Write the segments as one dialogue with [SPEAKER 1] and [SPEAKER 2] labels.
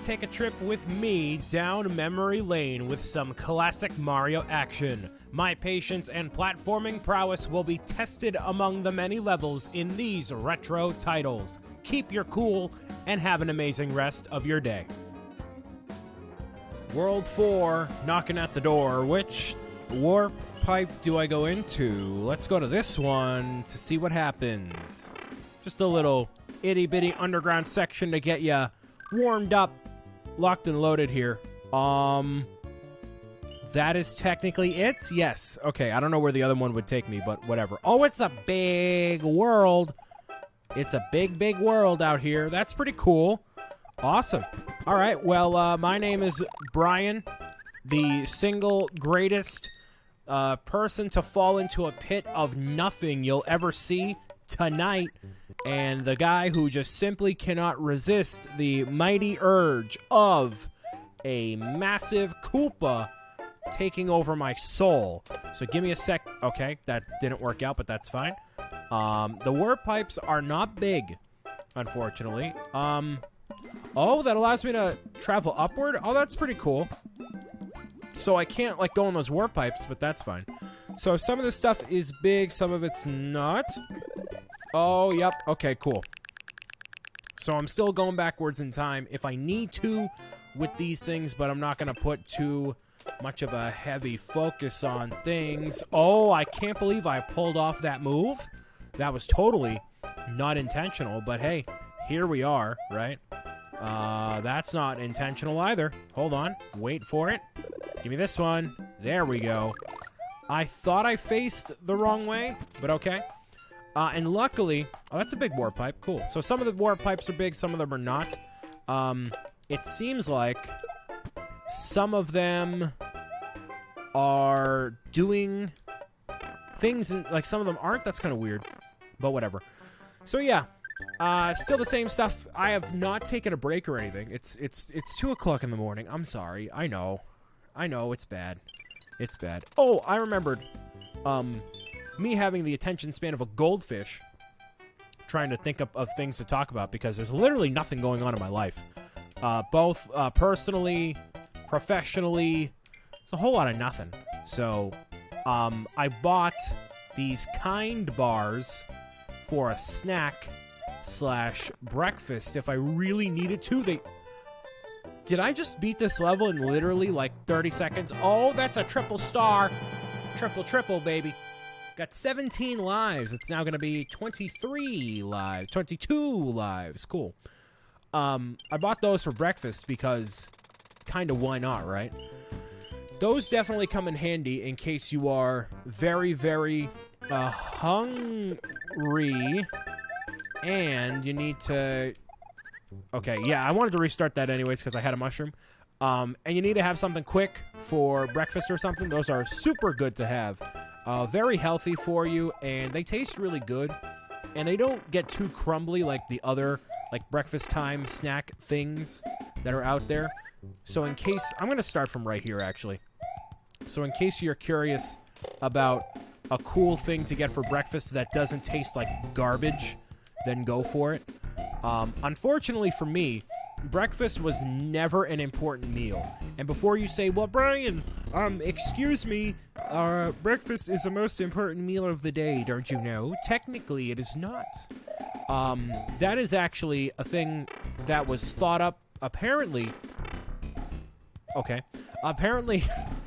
[SPEAKER 1] take a trip with me down memory lane with some classic Mario action. My patience and platforming prowess will be tested among the many levels in these retro titles. Keep your cool and have an amazing rest of your day. World 4, knocking at the door. Which warp pipe do I go into? Let's go to this one to see what happens. Just a little itty-bitty underground section to get ya warmed up, locked and loaded here. That is technically it? Yes. Okay, I don't know where the other one would take me, but whatever. Oh, it's a big world. It's a big, big world out here. That's pretty cool. Awesome. All right, well, my name is Brian, the single greatest person to fall into a pit of nothing you'll ever see tonight, and the guy who just simply cannot resist the mighty urge of a massive Koopa taking over my soul. So give me a sec. Okay, that didn't work out, but that's fine. The warp pipes are not big, unfortunately. Oh, that allows me to travel upward? Oh, that's pretty cool. So I can't, like, go in those warp pipes, but that's fine. So some of this stuff is big, some of it's not. Oh, yep. Okay, cool. So I'm still going backwards in time if I need to with these things, but I'm not going to put too much of a heavy focus on things. Oh, I can't believe I pulled off that move. That was totally not intentional, but hey, here we are, right? That's not intentional either. Hold on. Wait for it. Give me this one. There we go. I thought I faced the wrong way, but okay. And luckily... Oh, that's a big warp pipe. Cool. So some of the warp pipes are big, some of them are not. It seems like some of them are doing things, like some of them aren't. That's kind of weird, but whatever. So yeah, still the same stuff. I have not taken a break or anything. It's 2 o'clock in the morning. I'm sorry. I know, it's bad. It's bad. Oh, I remembered. Me having the attention span of a goldfish, trying to think of things to talk about because there's literally nothing going on in my life. Both personally, professionally, it's a whole lot of nothing. So, I bought these kind bars for a snack / breakfast if I really needed to. Did I just beat this level in literally like 30 seconds? Oh, that's a triple star. Triple, baby. Got 17 lives. It's now going to be 23 lives. 22 lives. Cool. I bought those for breakfast because kind of why not, right? Those definitely come in handy in case you are very, very hungry and you need to... Okay, yeah, I wanted to restart that anyways because I had a mushroom. And you need to have something quick for breakfast or something. Those are super good to have. Very healthy for you, and they taste really good. And they don't get too crumbly like the other like breakfast time snack things that are out there. So in case... I'm going to start from right here, actually. So in case you're curious about a cool thing to get for breakfast that doesn't taste like garbage, then go for it. Unfortunately for me, breakfast was never an important meal. And before you say, well, Brian, excuse me, breakfast is the most important meal of the day, don't you know? Technically, it is not. That is actually a thing that was thought up, apparently,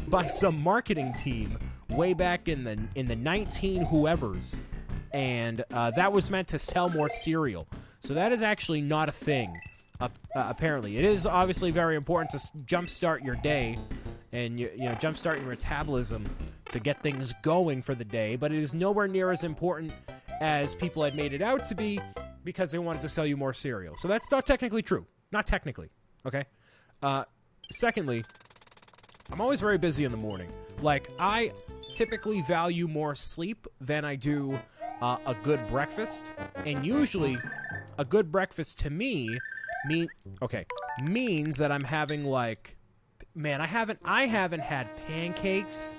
[SPEAKER 1] by some marketing team way back in the 19 whoever's. And that was meant to sell more cereal. So that is actually not a thing. Apparently, it is obviously very important to jumpstart your day and you know jumpstart your metabolism to get things going for the day. But it is nowhere near as important as people had made it out to be because they wanted to sell you more cereal. So that's not technically true. Not technically. Okay. Secondly, I'm always very busy in the morning. Like I typically value more sleep than I do a good breakfast, and usually a good breakfast to me means that I'm having like, man, I haven't had pancakes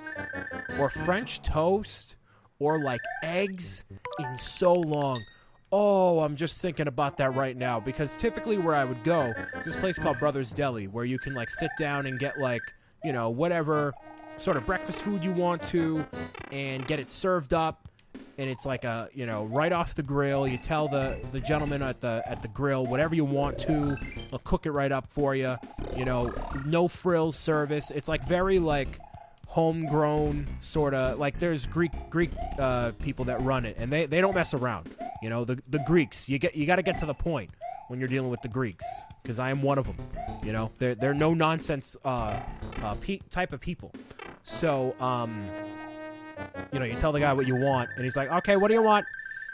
[SPEAKER 1] or French toast or like eggs in so long. Oh, I'm just thinking about that right now, because typically where I would go is this place called Brothers Deli, where you can, like, sit down and get, like, you know, whatever sort of breakfast food you want to and get it served up. And it's like a, you know, right off the grill. You tell the gentleman at the grill whatever you want to. They'll cook it right up for you. You know, no frills service. It's like very like homegrown sort of, like there's Greek people that run it, and they don't mess around. You know, the Greeks. You got to get to the point when you're dealing with the Greeks, because I am one of them. You know, they're no nonsense type of people. So you know, you tell the guy what you want, and he's like, "Okay, what do you want?"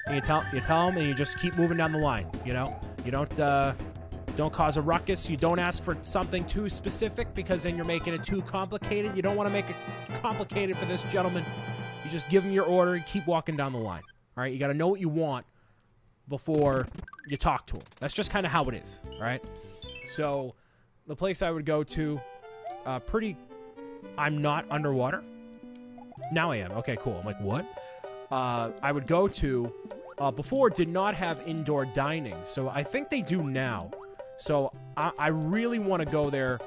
[SPEAKER 1] And you tell him, and you just keep moving down the line. You know, you don't cause a ruckus. You don't ask for something too specific, because then you're making it too complicated. You don't want to make it complicated for this gentleman. You just give him your order and keep walking down the line. All right, you got to know what you want before you talk to him. That's just kind of how it is. All right. So the place I would go to, I'm not underwater. Now I am. Okay, cool. I'm like, what? I would go to, before did not have indoor dining. So I think they do now. So I really want to go there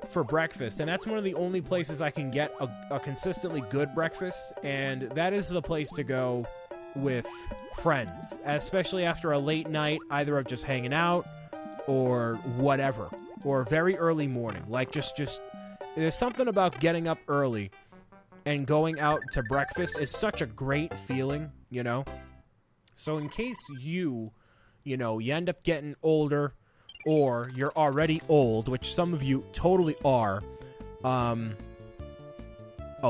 [SPEAKER 1] for breakfast. And that's one of the only places I can get a consistently good breakfast. And that is the place to go with friends, especially after a late night, either of just hanging out or whatever, or very early morning. Like just there's something about getting up early and going out to breakfast is such a great feeling, you know? So in case you end up getting older, or you're already old, which some of you totally are. Oh,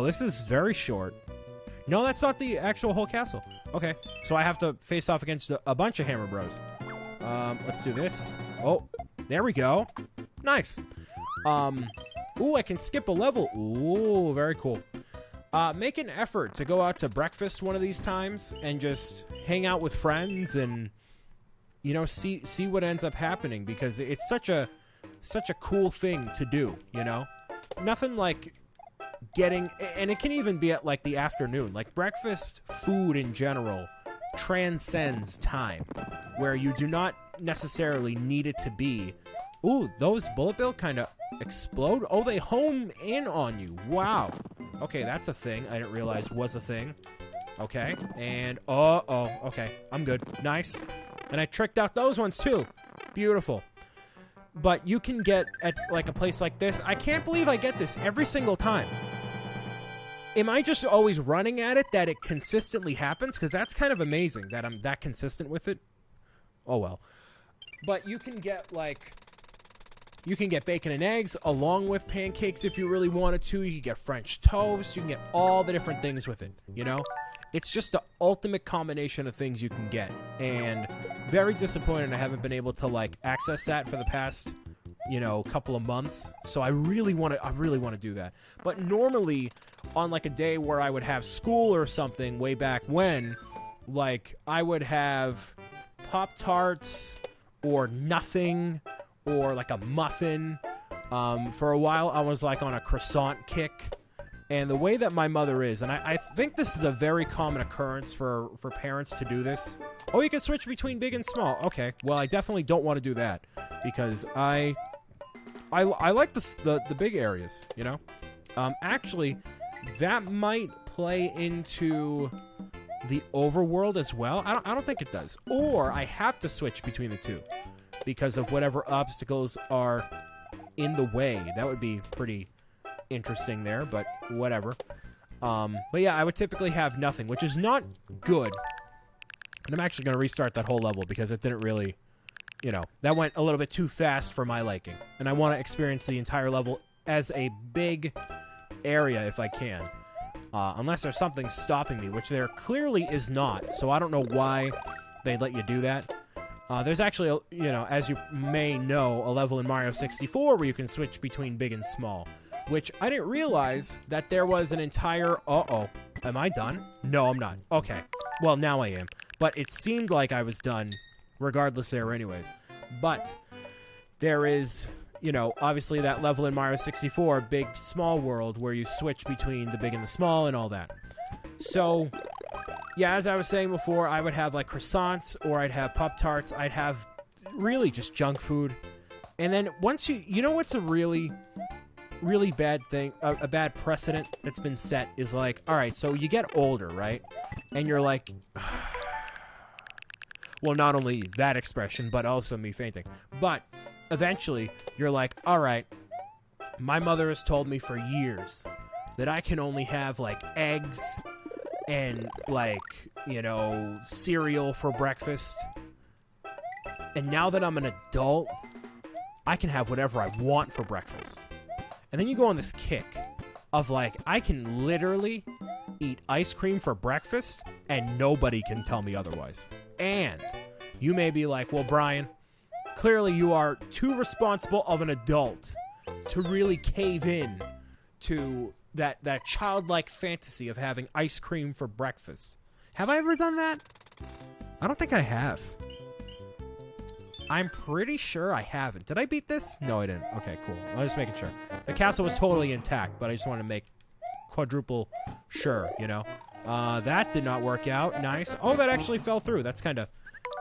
[SPEAKER 1] this is very short. No, that's not the actual whole castle. Okay, so I have to face off against a bunch of Hammer Bros. Let's do this. Oh, there we go. Nice. Ooh, I can skip a level. Ooh, very cool. Make an effort to go out to breakfast one of these times and just hang out with friends and, you know, see what ends up happening, because it's such a cool thing to do, you know? Nothing like getting, and it can even be at like the afternoon. Like breakfast food in general transcends time, where you do not necessarily need it to be. Ooh, those bullet bill kind of explode. Oh, they home in on you. Wow. Okay, that's a thing I didn't realize was a thing. Okay, and okay, I'm good. Nice. And I tricked out those ones too. Beautiful. But you can get at like a place like this. I can't believe I get this every single time. Am I just always running at it that it consistently happens? Because that's kind of amazing that I'm that consistent with it. Oh well. But you can get like, you can get bacon and eggs along with pancakes if you really wanted to. You can get French toast. You can get all the different things with it, you know? It's just the ultimate combination of things you can get. And very disappointed I haven't been able to, like, access that for the past, you know, couple of months. So I really want to do that. But normally, on, like, a day where I would have school or something way back when, like, I would have Pop-Tarts or nothing, or like a muffin. For a while, I was like on a croissant kick. And the way that my mother is, and I think this is a very common occurrence for parents to do this. Oh, you can switch between big and small. Okay, well, I definitely don't want to do that, because I like the big areas, you know? Actually, that might play into the overworld as well. I don't think it does. Or I have to switch between the two because of whatever obstacles are in the way. That would be pretty interesting there, but whatever. But yeah, I would typically have nothing, which is not good. And I'm actually going to restart that whole level because it didn't really, you know, that went a little bit too fast for my liking. And I want to experience the entire level as a big area if I can. Unless there's something stopping me, which there clearly is not. So I don't know why they let you do that. There's actually, you know, as you may know, a level in Mario 64 where you can switch between big and small. Which I didn't realize that there was an entire... Uh-oh. Am I done? No, I'm not. Okay. Well, now I am. But it seemed like I was done regardless there anyways. But there is, you know, obviously that level in Mario 64, big, small world, where you switch between the big and the small and all that. So yeah, as I was saying before, I would have like croissants or I'd have Pop-Tarts. I'd have really just junk food. And then once you know what's a really bad thing, a bad precedent that's been set is like, all right, so you get older, right? And you're like, well, not only that expression, but also me fainting. But eventually you're like, all right, my mother has told me for years that I can only have like eggs and like, you know, cereal for breakfast. And now that I'm an adult, I can have whatever I want for breakfast. And then you go on this kick of like, I can literally eat ice cream for breakfast and nobody can tell me otherwise. And you may be like, well, Brian, clearly you are too responsible of an adult to really cave in to that childlike fantasy of having ice cream for breakfast. Have I ever done that? I don't think I have. I'm pretty sure I haven't. Did I beat this? No, I didn't. Okay, cool. I was just making sure. The castle was totally intact, but I just wanted to make quadruple sure, you know? That did not work out. Nice. Oh, that actually fell through. That's kind of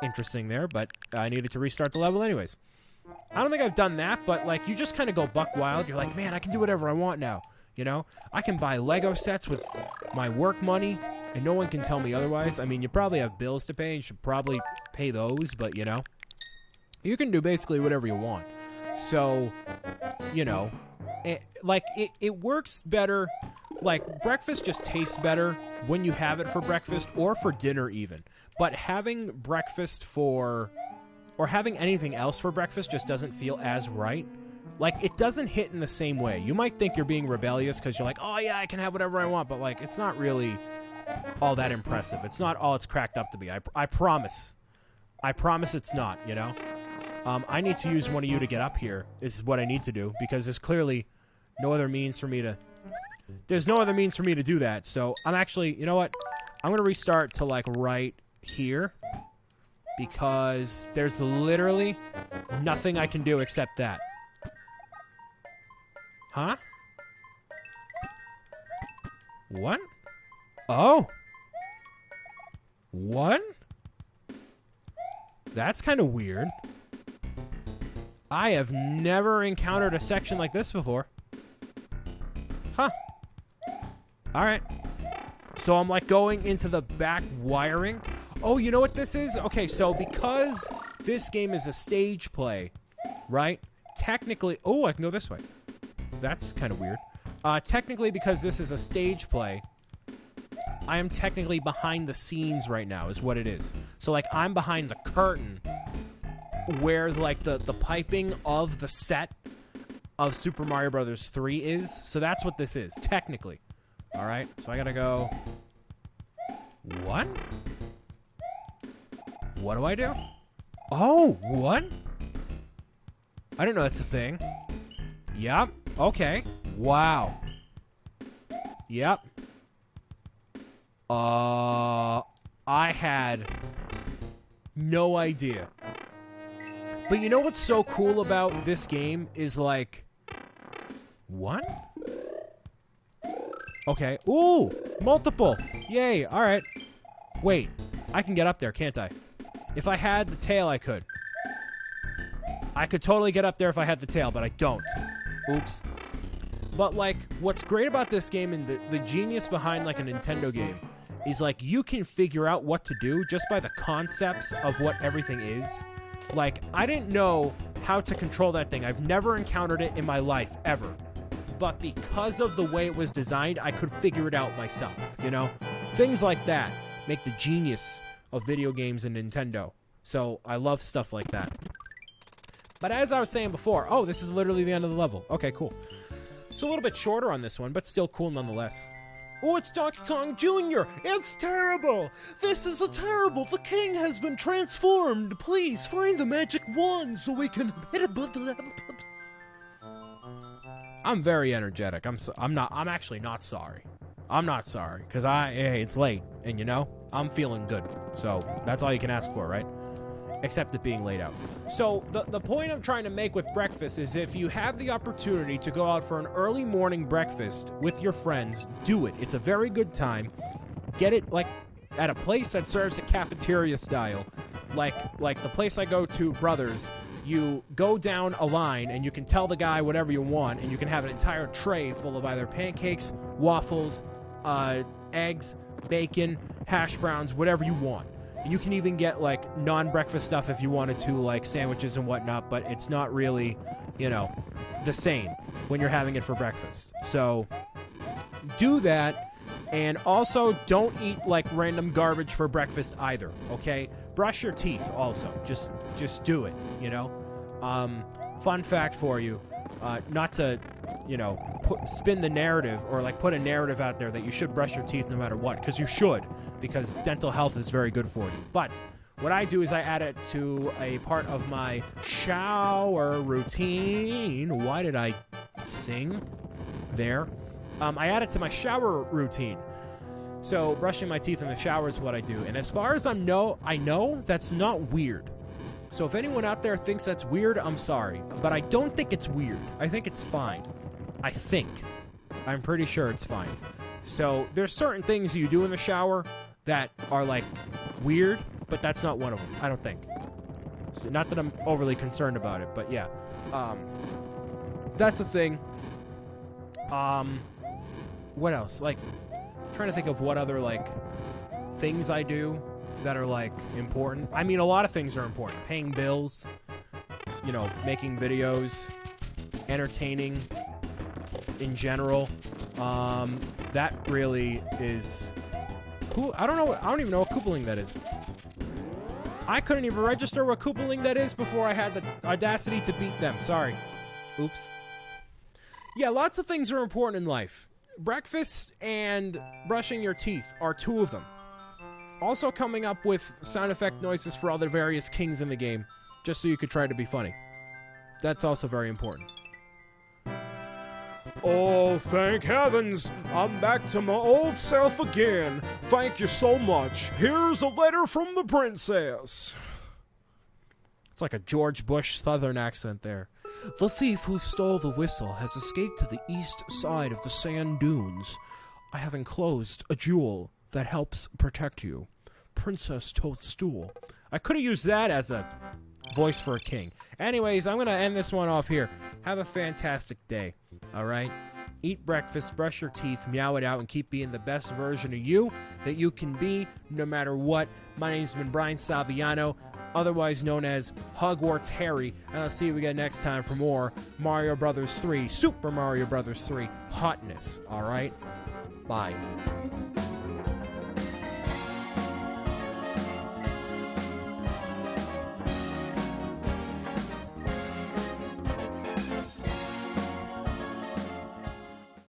[SPEAKER 1] interesting there, but I needed to restart the level anyways. I don't think I've done that, but, like, you just kind of go buck wild. You're like, man, I can do whatever I want now, you know? I can buy Lego sets with my work money, and no one can tell me otherwise. I mean, you probably have bills to pay, and you should probably pay those, but, you know? You can do basically whatever you want. So, you know, it works better. Like, breakfast just tastes better when you have it for breakfast or for dinner even. But having breakfast or having anything else for breakfast just doesn't feel as right. Like, it doesn't hit in the same way. You might think you're being rebellious because you're like, oh, yeah, I can have whatever I want. But, like, it's not really all that impressive. It's not all it's cracked up to be. I promise. I promise it's not, you know? I need to use one of you to get up here is what I need to do because there's clearly no other means for me to... There's no other means for me to do that. So I'm actually... You know what? I'm going to restart to, like, right here because there's literally nothing I can do except that. Huh? What? Oh. What? That's kind of weird. I have never encountered a section like this before. Huh. Alright. So I'm like going into the back wiring. Oh, you know what this is? Okay, so because this game is a stage play, right? Technically... Oh, I can go this way. That's kind of weird. Technically, because this is a stage play, I am technically behind the scenes right now, is what it is. So, like, I'm behind the curtain where, like, the piping of the set of Super Mario Bros. 3 is. So that's what this is, technically. All right, so I gotta go... What? What do I do? Oh, what? I didn't know that's a thing. Yep. Okay. Wow. Yep. I had no idea. But you know what's so cool about this game is like... What? Okay. Ooh! Multiple! Yay! Alright. Wait. I can get up there, can't I? If I had the tail, I could. I could totally get up there if I had the tail, but I don't. Oops. But, like, what's great about this game and the genius behind, like, a Nintendo game is, like, you can figure out what to do just by the concepts of what everything is. Like, I didn't know how to control that thing. I've never encountered it in my life, ever. But because of the way it was designed, I could figure it out myself, you know? Things like that make the genius of video games and Nintendo. So, I love stuff like that. But as I was saying before, oh, this is literally the end of the level. Okay, cool. So a little bit shorter on this one, but still cool nonetheless. Oh, it's Donkey Kong Jr. It's terrible. This is terrible. The king has been transformed. Please find the magic wand so we can hit above the level. I'm very energetic. I'm actually not sorry. I'm not sorry because hey, it's late and you know, I'm feeling good. So that's all you can ask for, right? Except it being laid out. So the point I'm trying to make with breakfast is if you have the opportunity to go out for an early morning breakfast with your friends, do it. It's a very good time. Get it, like, at a place that serves it cafeteria style. Like the place I go to, Brothers, you go down a line and you can tell the guy whatever you want, and you can have an entire tray full of either pancakes, waffles, eggs, bacon, hash browns, whatever you want. And you can even get like non-breakfast stuff if you wanted to, like sandwiches and whatnot, but it's not really, the same when you're having it for breakfast. So do that. And also, don't eat like random garbage for breakfast either, okay? Brush your teeth also. Just do it, Fun fact for you, not to, spin the narrative or like put a narrative out there that you should brush your teeth no matter what, because you should, because dental health is very good for you. But what I do is I add it to a part of my shower routine. Why did I sing there? I add it to my shower routine. So brushing my teeth in the shower is what I do. And as far as I know that's not weird. So if anyone out there thinks that's weird, I'm sorry. But I don't think it's weird. I think it's fine. I'm pretty sure it's fine. So there's certain things you do in the shower that are like weird, but that's not one of them, I don't think. So not that I'm overly concerned about it, but yeah. That's a thing. What else? Like, trying to think of what other like things I do that are like important. I mean, a lot of things are important. Paying bills, making videos, entertaining in general. That really is cool. I don't even know what Koopaling that is. I couldn't even register what Koopaling that is before I had the audacity to beat them. Sorry. Oops. Yeah, lots of things are important in life. Breakfast and brushing your teeth are two of them. Also coming up with sound effect noises for all the various kings in the game, just so you could try to be funny. That's also very important. Oh, thank heavens! I'm back to my old self again. Thank you so much. Here's a letter from the princess. It's like a George Bush Southern accent there. The thief who stole the whistle has escaped to the east side of the sand dunes. I have enclosed a jewel that helps protect you. Princess Toadstool. I could have used that as a voice for a king. Anyways, I'm going to end this one off here. Have a fantastic day, alright? Eat breakfast, brush your teeth, meow it out, and keep being the best version of you that you can be, no matter what. My name's been Brian Saviano, otherwise known as Hogwarts Harry, and I'll see you again next time for more Mario Brothers 3, Super Mario Brothers 3 hotness, alright? Bye.